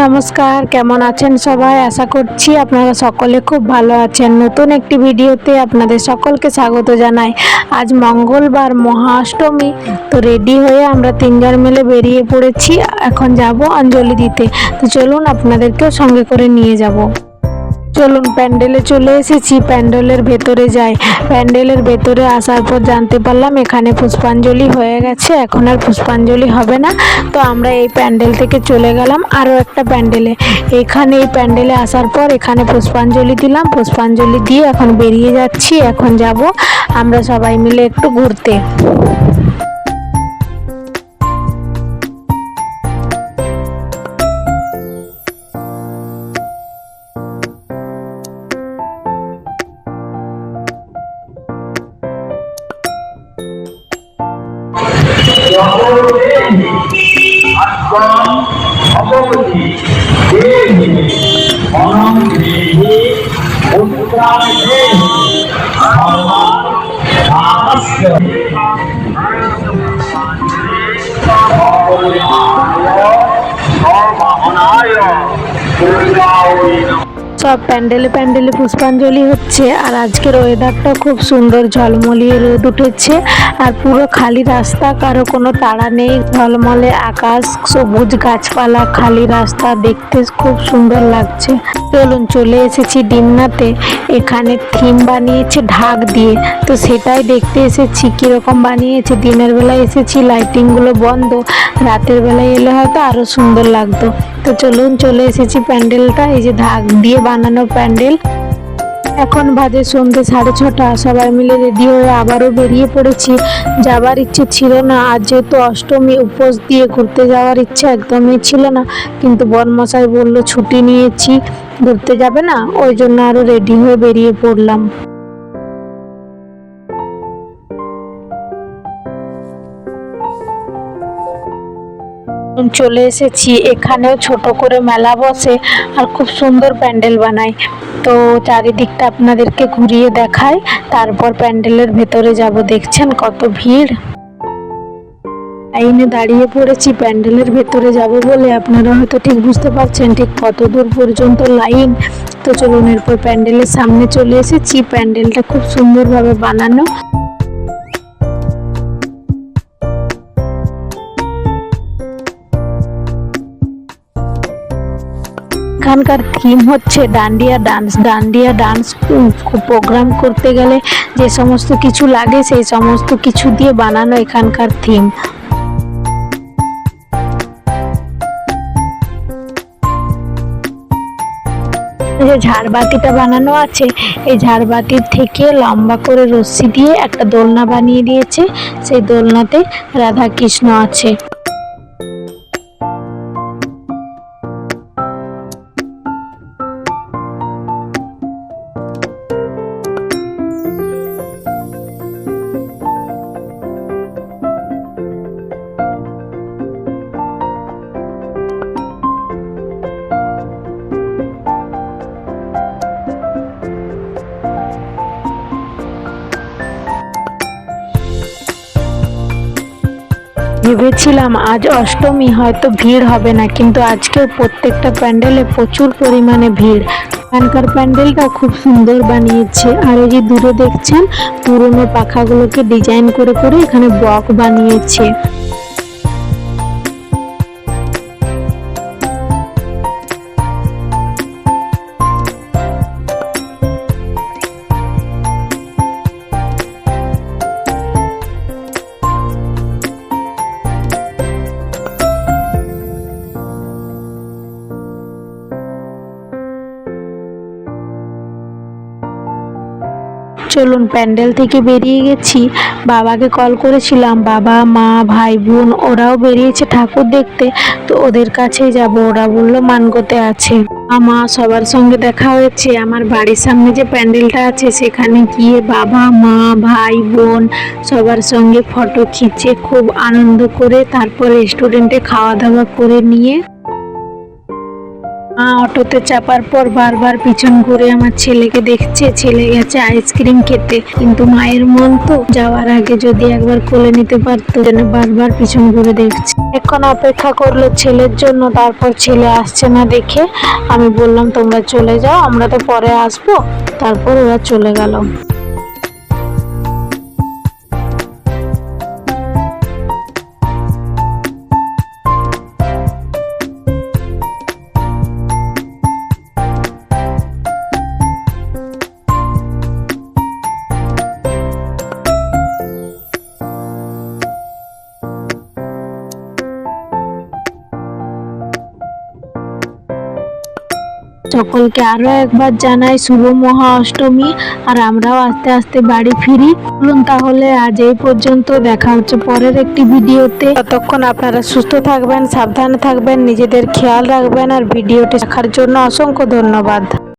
নমস্কার, কেমন আছেন সবাই? আশা করছি আপনারা সকলে খুব ভালো আছেন। নতুন একটি ভিডিওতে আপনাদের সকলকে স্বাগত জানাই। আজ মঙ্গলবার, মহাষ্টমী। তো রেডি হয়ে আমরা তিনজন মিলে বেরিয়ে পড়েছি। এখন যাব অঞ্জলি দিতে। তো চলুন আপনাদেরকেও সঙ্গে করে নিয়ে যাব। চলুন প্যান্ডেলে চলে এসেছি, প্যান্ডেলের ভেতরে যাই। প্যান্ডেলের ভেতরে আসার পর জানতে পারলাম এখানে পুষ্পাঞ্জলি হয়ে গেছে, এখন আর পুষ্পাঞ্জলি হবে না। তো আমরা এই প্যান্ডেল থেকে চলে গেলাম আরও একটা প্যান্ডেলে। এখানে এই প্যান্ডেলে আসার পর এখানে পুষ্পাঞ্জলি দিলাম, পুষ্পাঞ্জলি দিয়ে এখন বেরিয়ে যাচ্ছি। এখন যাব আমরা সবাই মিলে একটু ঘুরতে। সব প্যান্ডেলে প্যান্ডেলে পুষ্পাঞ্জলি হচ্ছে। আর আজকের ওয়েদারটা খুব সুন্দর, ঝলমলিয়ে রোদ উঠেছে আর পুরো খালি রাস্তা, কারো কোনো তাড়া নেই। ঝলমলে আকাশ, সবুজ গাছপালা, খালি রাস্তা, দেখতে খুব সুন্দর লাগছে। চলুন চলে এসেছি ডিমনাতে। এখানে থিম বানিয়েছে ঢাক দিয়ে, তো সেটাই দেখতে এসেছি কিরকম বানিয়েছে। দিনের বেলায় এসেছি, লাইটিংগুলো বন্ধ, রাতের বেলায় এলে হয়তো আরো সুন্দর লাগতো। তো চলুন চলে এসেছি প্যান্ডেলটা, এই যে ঢাক দিয়ে বানানো প্যান্ডেল। এখন বাজে সন্ধ্যে 6:30। সবাই মিলে রেডি হয়ে আবারও বেরিয়ে পড়েছি। যাবার ইচ্ছে ছিল না, আজ যেহেতু অষ্টমী, উপোস দিয়ে ঘুরতে যাওয়ার ইচ্ছে একদমই ছিল না, কিন্তু বরমশাই বললো ছুটি নিয়েছি, ঘুরতে যাবে না, ওই জন্য আরো রেডি হয়ে বেরিয়ে পড়লাম। চলে এসেছি, এখানেও ছোট করে মেলা বসে আর খুব সুন্দর প্যান্ডেল বানায়। তো চারিদিকটা আপনাদেরকে ঘুরিয়ে দেখায়, তারপর প্যান্ডেলের ভেতরে যাব। দেখছেন কত ভিড়, লাইনে দাঁড়িয়ে পড়েছি প্যান্ডেলের ভেতরে যাব বলে। আপনারা হয়তো ঠিক বুঝতে পারছেন ঠিক কত দূর পর্যন্ত লাইন। তো চলুন, এরপর প্যান্ডেলের সামনে চলে এসেছি। প্যান্ডেলটা খুব সুন্দরভাবে বানানো। এখানকার থিম হচ্ছে Dandiya dance. Dandiya dance programme করতে গেলে যে সমস্ত কিছু লাগে সেই সমস্ত কিছু দিয়ে বানানো এখানকার থিম। যে ঝাড়বাতিটা বানানো আছে, এই ঝাড়বাতির থেকে লম্বা করে রশ্মি দিয়ে একটা দোলনা বানিয়ে দিয়েছে। সেই দোলনাতে রাধা কৃষ্ণ আছে। ভেবেছিলাম আজ অষ্টমী, হয়তো ভিড় হবে না, কিন্তু আজকে প্রত্যেকটা প্যান্ডেলে প্রচুর পরিমাণে ভিড়। এখানকার প্যান্ডেলটা খুব সুন্দর বানিয়েছে। আর এই যে দূরে দেখছেন পুরনো পাখাগুলোকে ডিজাইন করে করে এখানে বক বানিয়েছে। চলুন, প্যান্ডেল থেকে বেরিয়ে গেছি। বাবাকে কল করেছিলাম, বাবা, মা, ভাই, বোন ওরাও বেরিয়েছে ঠাকুর দেখতে। তো ওদের কাছেই যাব, ওরা বললো মানগোতে আছে। মা সবার সঙ্গে দেখা হয়েছে। আমার বাড়ির সামনে যে প্যান্ডেলটা আছে সেখানে গিয়ে বাবা, মা, ভাই, বোন সবার সঙ্গে ফটো খিঁচে খুব আনন্দ করে তারপর রেস্টুরেন্টে খাওয়া দাওয়া করে নিয়ে মা অটোতে চাপার পর বারবার পিছন ঘুরে আমার ছেলেকে দেখছে, ছেলে গেছে আইসক্রিম খেতে, কিন্তু মায়ের মন তো যাওয়ার আগে যদি একবার কোলে নিতে পারতো, যেন বারবার পিছন ঘুরে দেখছে। এখন অপেক্ষা করলো ছেলের জন্য, তারপর ছেলে আসছে না দেখে আমি বললাম তোমরা চলে যাও, আমরা তো পরে আসবো। তারপর ওরা চলে গেল। সকলকে আরো একবার জানাই শুভ মহা অষ্টমী। আর আমরাও আস্তে আস্তে বাড়ি ফিরি। বলুন তাহলে আজ এই পর্যন্ত, দেখা হচ্ছে পরের একটি ভিডিওতে। ততক্ষণ আপনারা সুস্থ থাকবেন, সাবধানে থাকবেন, নিজেদের খেয়াল রাখবেন। আর ভিডিওটি দেখার জন্য অসংখ্য ধন্যবাদ।